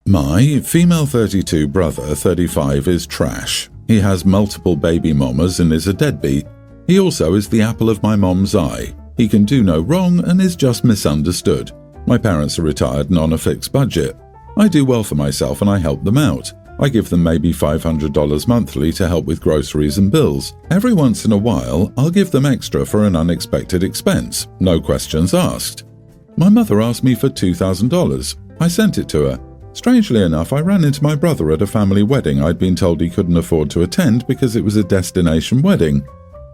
My female 32 brother, 35, is trash. He has multiple baby mamas and is a deadbeat. He also is the apple of my mom's eye. He can do no wrong and is just misunderstood. My parents are retired and on a fixed budget. I do well for myself and I help them out. I give them maybe $500 monthly to help with groceries and bills. Every once in a while, I'll give them extra for an unexpected expense. No questions asked. My mother asked me for $2,000. I sent it to her. Strangely enough, I ran into my brother at a family wedding I'd been told he couldn't afford to attend because it was a destination wedding.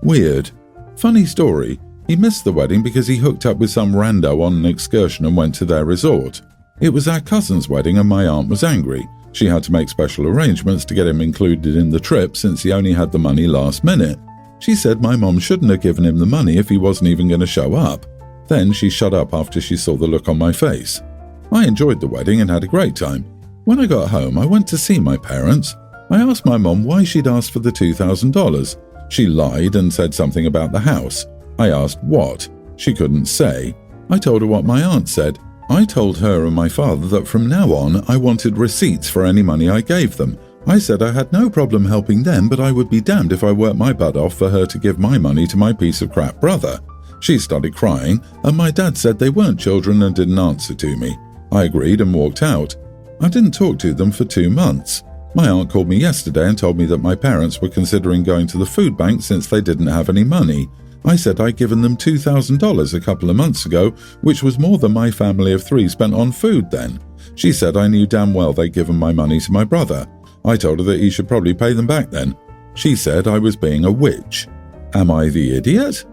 Weird. Funny story, he missed the wedding because he hooked up with some rando on an excursion and went to their resort. It was our cousin's wedding and my aunt was angry. She had to make special arrangements to get him included in the trip since he only had the money last minute. She said my mom shouldn't have given him the money if he wasn't even going to show up. Then she shut up after she saw the look on my face. I enjoyed the wedding and had a great time. When I got home, I went to see my parents. I asked my mom why she'd asked for the $2,000. She lied and said something about the house. I asked what. She couldn't say. I told her what my aunt said. I told her and my father that from now on I wanted receipts for any money I gave them. I said I had no problem helping them, but I would be damned if I worked my butt off for her to give my money to my piece of crap brother. She started crying, and my dad said they weren't children and didn't answer to me. I agreed and walked out. I didn't talk to them for 2 months. My aunt called me yesterday and told me that my parents were considering going to the food bank since they didn't have any money. I said I'd given them $2,000 a couple of months ago, which was more than my family of 3 spent on food then. She said I knew damn well they'd given my money to my brother. I told her that he should probably pay them back then. She said I was being a witch. Am I the idiot?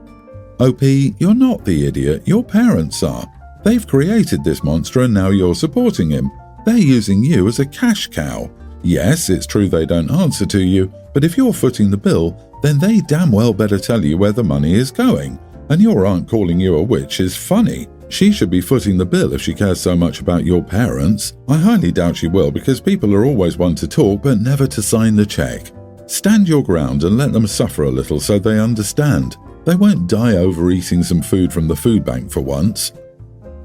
OP, you're not the idiot, your parents are. They've created this monster and now you're supporting him. They're using you as a cash cow. Yes, it's true they don't answer to you, but if you're footing the bill, then they damn well better tell you where the money is going. And your aunt calling you a witch is funny. She should be footing the bill if she cares so much about your parents. I highly doubt she will because people are always one to talk but never to sign the check. Stand your ground and let them suffer a little so they understand. They won't die over eating some food from the food bank for once.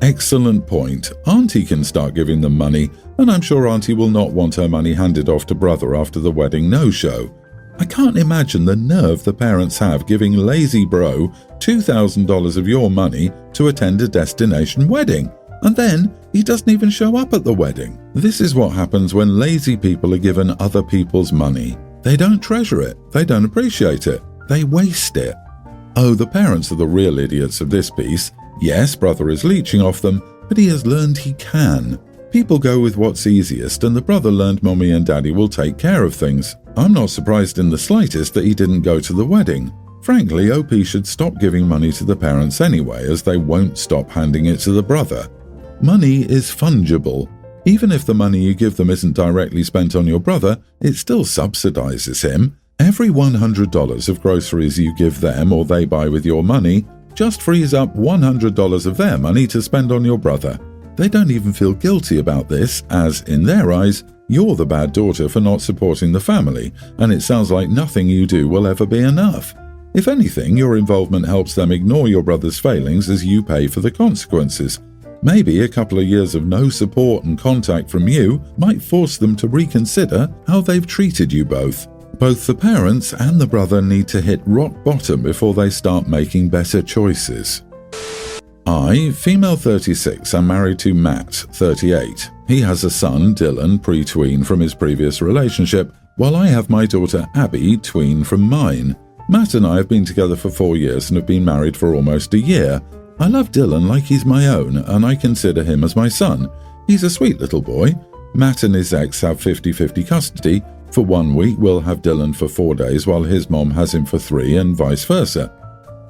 Excellent point. Auntie can start giving them money, and I'm sure Auntie will not want her money handed off to brother after the wedding no-show. I can't imagine the nerve the parents have giving lazy bro $2,000 of your money to attend a destination wedding, and then he doesn't even show up at the wedding. This is what happens when lazy people are given other people's money. They don't treasure it, they don't appreciate it, they waste it. Oh, the parents are the real idiots of this piece. Yes, brother is leeching off them, but he has learned he can. People go with what's easiest, and the brother learned mommy and daddy will take care of things. I'm not surprised in the slightest that he didn't go to the wedding. Frankly, OP should stop giving money to the parents anyway, as they won't stop handing it to the brother. Money is fungible. Even if the money you give them isn't directly spent on your brother, it still subsidizes him. Every $100 of groceries you give them or they buy with your money just frees up $100 of their money to spend on your brother. They don't even feel guilty about this, as, in their eyes, you're the bad daughter for not supporting the family, and it sounds like nothing you do will ever be enough. If anything, your involvement helps them ignore your brother's failings as you pay for the consequences. Maybe a couple of years of no support and contact from you might force them to reconsider how they've treated you both. Both the parents and the brother need to hit rock bottom before they start making better choices. I, female 36, am married to Matt, 38. He has a son, Dylan, pre-tween from his previous relationship, while I have my daughter Abby, tween from mine. Matt and I have been together for 4 years and have been married for almost a year. I love Dylan like he's my own, and I consider him as my son. He's a sweet little boy. Matt and his ex have 50-50 custody. For 1 week, we'll have Dylan for 4 days while his mom has him for 3 and vice versa.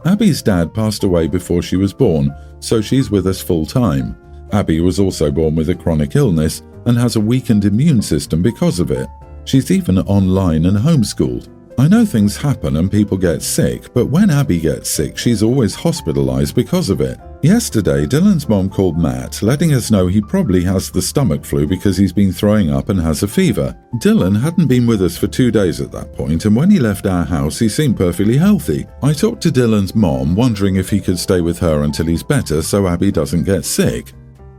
Abby's dad passed away before she was born, so she's with us full time. Abby was also born with a chronic illness and has a weakened immune system because of it. She's even online and homeschooled. I know things happen and people get sick, but when Abby gets sick, she's always hospitalized because of it. Yesterday, Dylan's mom called Matt, letting us know he probably has the stomach flu because he's been throwing up and has a fever. Dylan hadn't been with us for 2 days at that point, and when he left our house, he seemed perfectly healthy. I talked to Dylan's mom, wondering if he could stay with her until he's better so Abby doesn't get sick.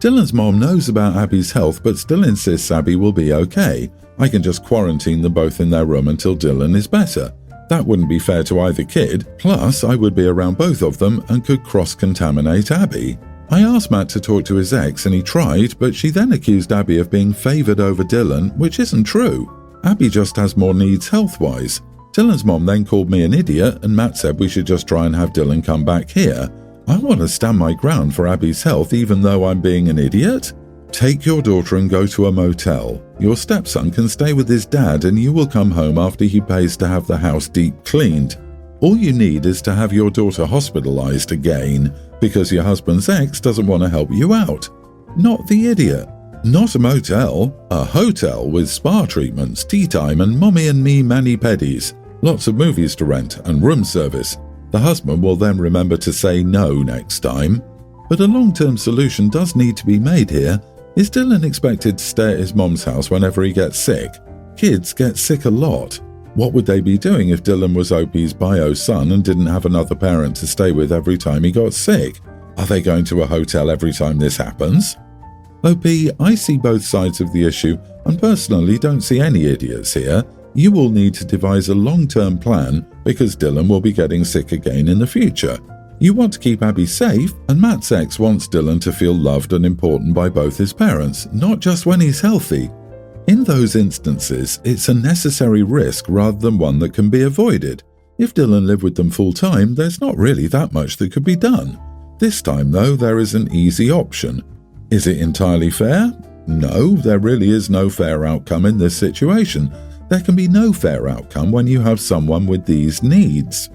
Dylan's mom knows about Abby's health but still insists Abby will be okay. I can just quarantine them both in their room until Dylan is better. That wouldn't be fair to either kid, plus I would be around both of them and could cross-contaminate Abby. I asked Matt to talk to his ex and he tried, but she then accused Abby of being favoured over Dylan, which isn't true. Abby just has more needs health-wise. Dylan's mom then called me an idiot and Matt said we should just try and have Dylan come back here. I want to stand my ground for Abby's health even though I'm being an idiot? Take your daughter and go to a motel. Your stepson can stay with his dad and you will come home after he pays to have the house deep cleaned. All you need is to have your daughter hospitalized again because your husband's ex doesn't want to help you out. Not the idiot. Not a motel, a hotel with spa treatments, tea time and mommy and me mani-pedis. Lots of movies to rent and room service. The husband will then remember to say no next time. But a long-term solution does need to be made here. Is Dylan expected to stay at his mom's house whenever he gets sick? Kids get sick a lot. What would they be doing if Dylan was OP's bio son and didn't have another parent to stay with every time he got sick? Are they going to a hotel every time this happens? OP, I see both sides of the issue and personally don't see any idiots here. You will need to devise a long-term plan because Dylan will be getting sick again in the future. You want to keep Abby safe, and Matt's ex wants Dylan to feel loved and important by both his parents, not just when he's healthy. In those instances, it's a necessary risk rather than one that can be avoided. If Dylan lived with them full-time, there's not really that much that could be done. This time, though, there is an easy option. Is it entirely fair? No, there really is no fair outcome in this situation. There can be no fair outcome when you have someone with these needs.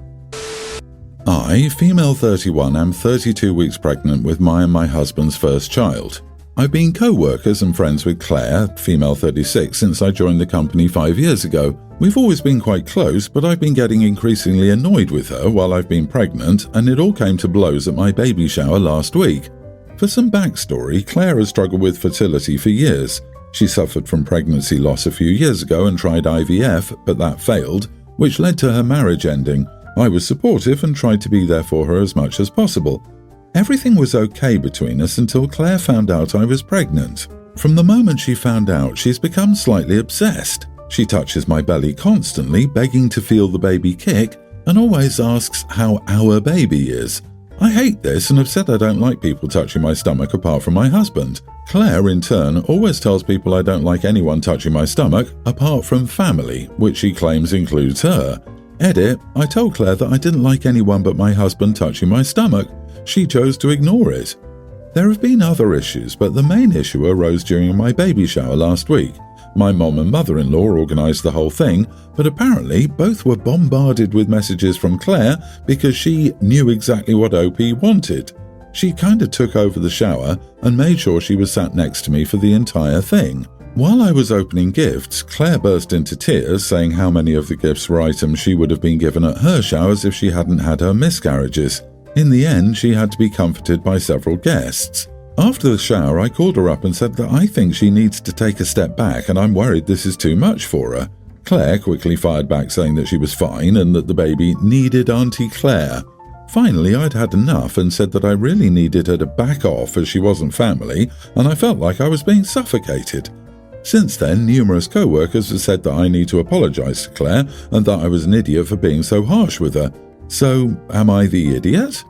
I, female 31, am 32 weeks pregnant with my and my husband's first child. I've been co-workers and friends with Claire, female 36, since I joined the company 5 years ago. We've always been quite close, but I've been getting increasingly annoyed with her while I've been pregnant, and it all came to blows at my baby shower last week. For some backstory, Claire has struggled with fertility for years. She suffered from pregnancy loss a few years ago and tried IVF, but that failed, which led to her marriage ending. I was supportive and tried to be there for her as much as possible. Everything was okay between us until Claire found out I was pregnant. From the moment she found out, she's become slightly obsessed. She touches my belly constantly, begging to feel the baby kick, and always asks how our baby is. I hate this and have said I don't like people touching my stomach apart from my husband. Claire, in turn, always tells people I don't like anyone touching my stomach apart from family, which she claims includes her. Edit, I told Claire that I didn't like anyone but my husband touching my stomach. She chose to ignore it. There have been other issues, but the main issue arose during my baby shower last week. My mom and mother-in-law organised the whole thing, but apparently both were bombarded with messages from Claire because she knew exactly what OP wanted. She kinda took over the shower and made sure she was sat next to me for the entire thing. While I was opening gifts, Claire burst into tears, saying how many of the gifts were items she would have been given at her showers if she hadn't had her miscarriages. In the end, she had to be comforted by several guests. After the shower, I called her up and said that I think she needs to take a step back and I'm worried this is too much for her. Claire quickly fired back saying that she was fine and that the baby needed Auntie Claire. Finally, I'd had enough and said that I really needed her to back off as she wasn't family and I felt like I was being suffocated. Since then, numerous co-workers have said that I need to apologise to Claire and that I was an idiot for being so harsh with her. So, am I the idiot?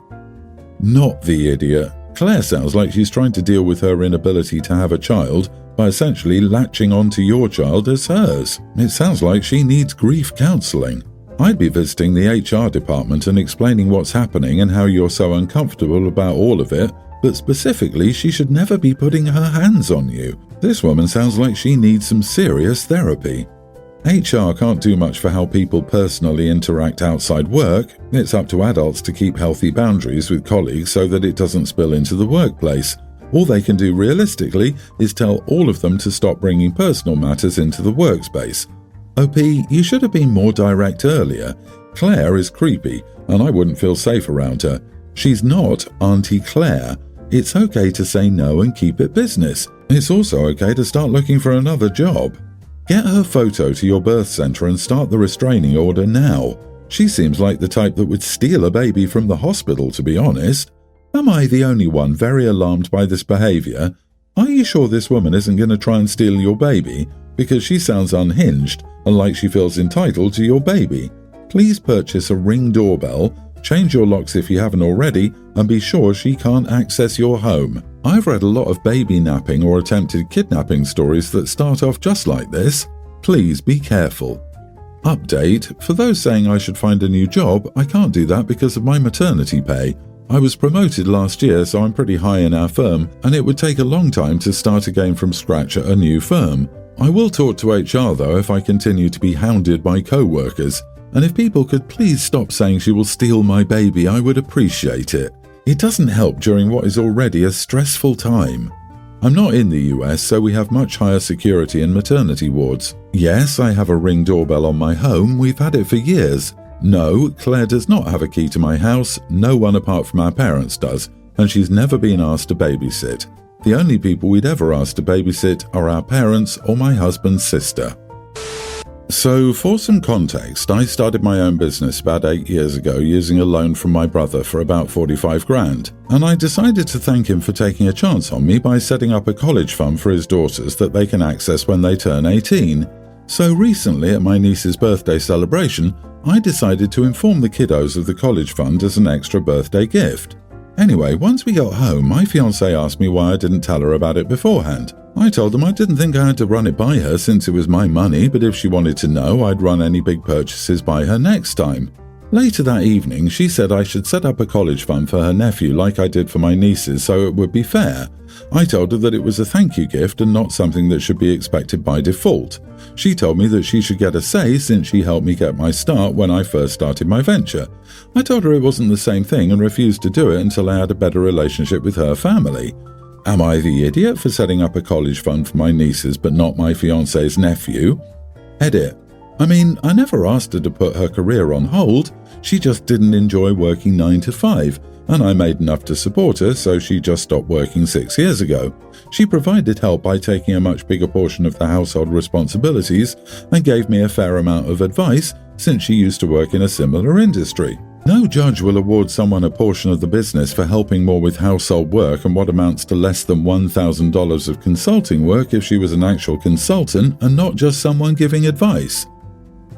Not the idiot. Claire sounds like she's trying to deal with her inability to have a child by essentially latching onto your child as hers. It sounds like she needs grief counselling. I'd be visiting the HR department and explaining what's happening and how you're so uncomfortable about all of it, but specifically she should never be putting her hands on you. This woman sounds like she needs some serious therapy. HR can't do much for how people personally interact outside work. It's up to adults to keep healthy boundaries with colleagues so that it doesn't spill into the workplace. All they can do realistically is tell all of them to stop bringing personal matters into the workspace. OP, you should have been more direct earlier. Claire is creepy, and I wouldn't feel safe around her. She's not Auntie Claire. It's okay to say no and keep it business. It's also okay to start looking for another job. Get her photo to your birth centre and start the restraining order now. She seems like the type that would steal a baby from the hospital, to be honest. Am I the only one very alarmed by this behaviour? Are you sure this woman isn't going to try and steal your baby? Because she sounds unhinged and like she feels entitled to your baby. Please purchase a Ring doorbell, change your locks if you haven't already, and be sure she can't access your home. I've read a lot of baby napping or attempted kidnapping stories that start off just like this. Please be careful. Update: for those saying I should find a new job, I can't do that because of my maternity pay. I was promoted last year, so I'm pretty high in our firm, and it would take a long time to start again from scratch at a new firm. I will talk to HR though if I continue to be hounded by co-workers, and if people could please stop saying she will steal my baby, I would appreciate it. It doesn't help during what is already a stressful time. I'm not in the US, so we have much higher security in maternity wards. Yes, I have a Ring doorbell on my home, we've had it for years. No, Claire does not have a key to my house, no one apart from our parents does, and she's never been asked to babysit. The only people we'd ever ask to babysit are our parents or my husband's sister. So, for some context, I started my own business about 8 years ago using a loan from my brother for about 45 grand, and I decided to thank him for taking a chance on me by setting up a college fund for his daughters that they can access when they turn 18. So recently, at my niece's birthday celebration, I decided to inform the kiddos of the college fund as an extra birthday gift. Anyway, once we got home, my fiancé asked me why I didn't tell her about it beforehand. I told him I didn't think I had to run it by her since it was my money, but if she wanted to know, I'd run any big purchases by her next time. Later that evening, she said I should set up a college fund for her nephew like I did for my nieces so it would be fair. I told her that it was a thank you gift and not something that should be expected by default. She told me that she should get a say since she helped me get my start when I first started my venture. I told her it wasn't the same thing and refused to do it until I had a better relationship with her family. Am I the idiot for setting up a college fund for my nieces but not my fiancé's nephew? Edit. I mean, I never asked her to put her career on hold. She just didn't enjoy working 9 to 5, and I made enough to support her, so she just stopped working 6 years ago. She provided help by taking a much bigger portion of the household responsibilities and gave me a fair amount of advice since she used to work in a similar industry. No judge will award someone a portion of the business for helping more with household work and what amounts to less than $1,000 of consulting work if she was an actual consultant and not just someone giving advice.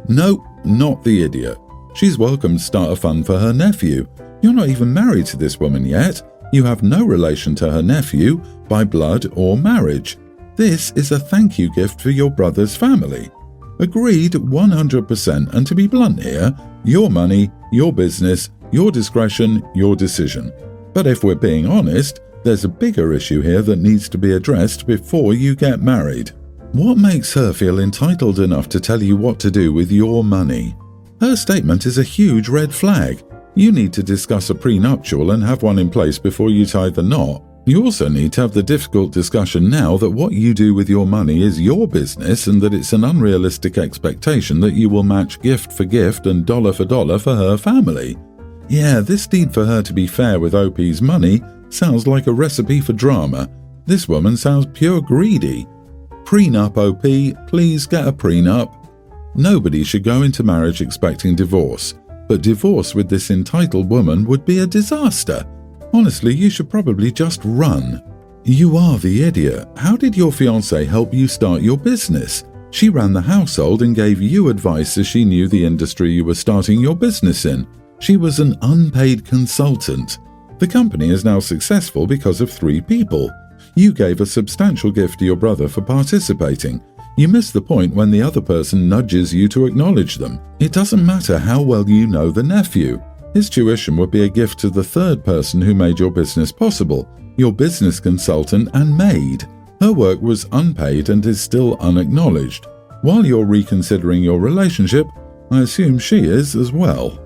Nope, not the idiot. She's welcome to start a fund for her nephew. You're not even married to this woman yet. You have no relation to her nephew by blood or marriage. This is a thank you gift for your brother's family. Agreed 100%, and to be blunt here, your money, your business, your discretion, your decision. But if we're being honest, there's a bigger issue here that needs to be addressed before you get married. What makes her feel entitled enough to tell you what to do with your money? Her statement is a huge red flag. You need to discuss a prenuptial and have one in place before you tie the knot. You also need to have the difficult discussion now that what you do with your money is your business and that it's an unrealistic expectation that you will match gift for gift and dollar for dollar for her family. Yeah, this need for her to be fair with OP's money sounds like a recipe for drama. This woman sounds pure greedy. Prenup, OP, please get a prenup. Nobody should go into marriage expecting divorce, but divorce with this entitled woman would be a disaster. Honestly, you should probably just run. You are the idiot. How did your fiancé help you start your business? She ran the household and gave you advice as she knew the industry you were starting your business in. She was an unpaid consultant. The company is now successful because of 3 people. You gave a substantial gift to your brother for participating. You miss the point when the other person nudges you to acknowledge them. It doesn't matter how well you know the nephew. His tuition would be a gift to the third person who made your business possible, your business consultant and maid. Her work was unpaid and is still unacknowledged. While you're reconsidering your relationship, I assume she is as well.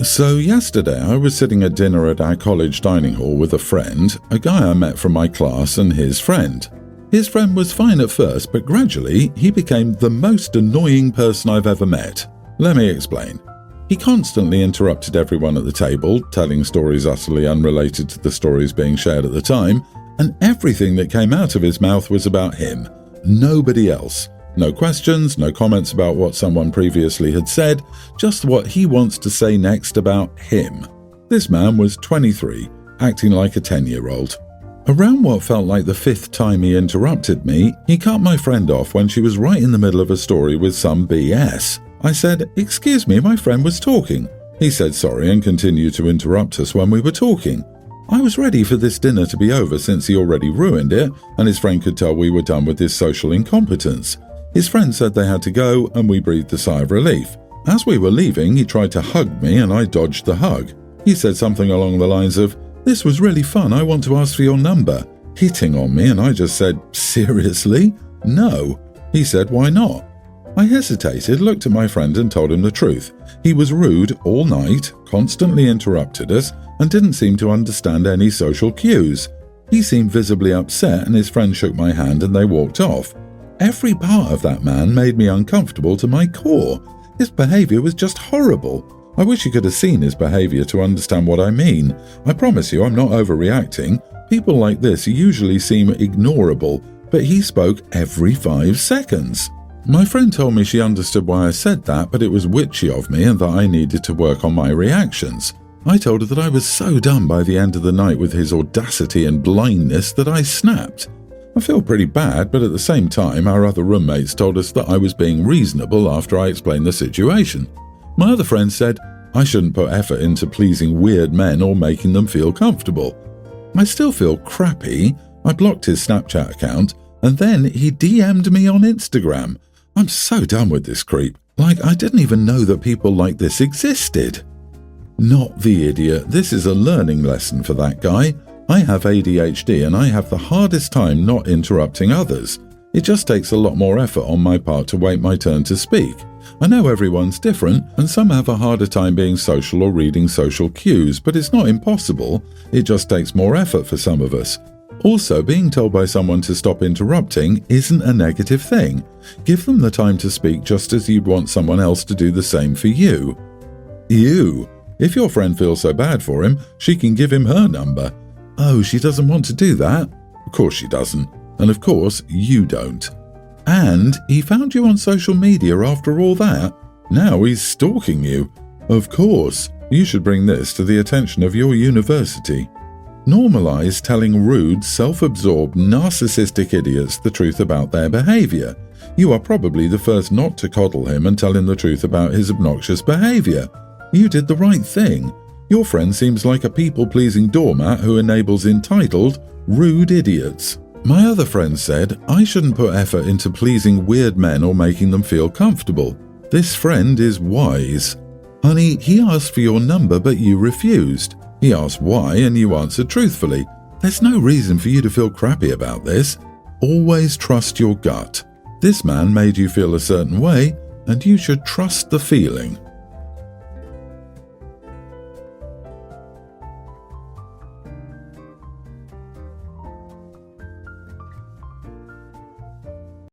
So yesterday I was sitting at dinner at our college dining hall with a friend, a guy I met from my class and his friend. His friend was fine at first, but gradually he became the most annoying person I've ever met. Let me explain. He constantly interrupted everyone at the table, telling stories utterly unrelated to the stories being shared at the time, and everything that came out of his mouth was about him, nobody else. No questions, no comments about what someone previously had said, just what he wants to say next about him. This man was 23, acting like a 10-year-old. Around what felt like the 5th time he interrupted me, he cut my friend off when she was right in the middle of a story with some BS. I said, "Excuse me, my friend was talking." He said sorry and continued to interrupt us when we were talking. I was ready for this dinner to be over since he already ruined it, and his friend could tell we were done with this social incompetence. His friend said they had to go, and we breathed a sigh of relief. As we were leaving, he tried to hug me, and I dodged the hug. He said something along the lines of, "This was really fun, I want to ask for your number," hitting on me, and I just said, "Seriously? No." He said, "Why not?" I hesitated, looked at my friend and told him the truth. He was rude all night, constantly interrupted us, and didn't seem to understand any social cues. He seemed visibly upset, and his friend shook my hand and they walked off. Every part of that man made me uncomfortable to my core. His behaviour was just horrible. I wish you could have seen his behaviour to understand what I mean. I promise you I'm not overreacting. People like this usually seem ignorable, but he spoke every 5 seconds. My friend told me she understood why I said that, but it was witchy of me and that I needed to work on my reactions. I told her that I was so done by the end of the night with his audacity and blindness that I snapped. I feel pretty bad, but at the same time, our other roommates told us that I was being reasonable after I explained the situation. My other friend said I shouldn't put effort into pleasing weird men or making them feel comfortable. I still feel crappy. I blocked his Snapchat account, and then he DM'd me on Instagram. I'm so done with this creep. Like, I didn't even know that people like this existed. Not the idiot. This is a learning lesson for that guy. I have ADHD and I have the hardest time not interrupting others. It just takes a lot more effort on my part to wait my turn to speak. I know everyone's different and some have a harder time being social or reading social cues, but it's not impossible. It just takes more effort for some of us. Also, being told by someone to stop interrupting isn't a negative thing. Give them the time to speak just as you'd want someone else to do the same for you. If your friend feels so bad for him, she can give him her number. Oh, she doesn't want to do that? Of course she doesn't. And of course you don't. And he found you on social media after all that. Now he's stalking you. Of course, you should bring this to the attention of your university. Normalize telling rude, self-absorbed, narcissistic idiots the truth about their behavior. You are probably the first not to coddle him and tell him the truth about his obnoxious behavior. You did the right thing. Your friend seems like a people-pleasing doormat who enables entitled, rude idiots. My other friend said I shouldn't put effort into pleasing weird men or making them feel comfortable. This friend is wise. Honey, he asked for your number but you refused. He asked why and you answered truthfully. There's no reason for you to feel crappy about this. Always trust your gut. This man made you feel a certain way and you should trust the feeling.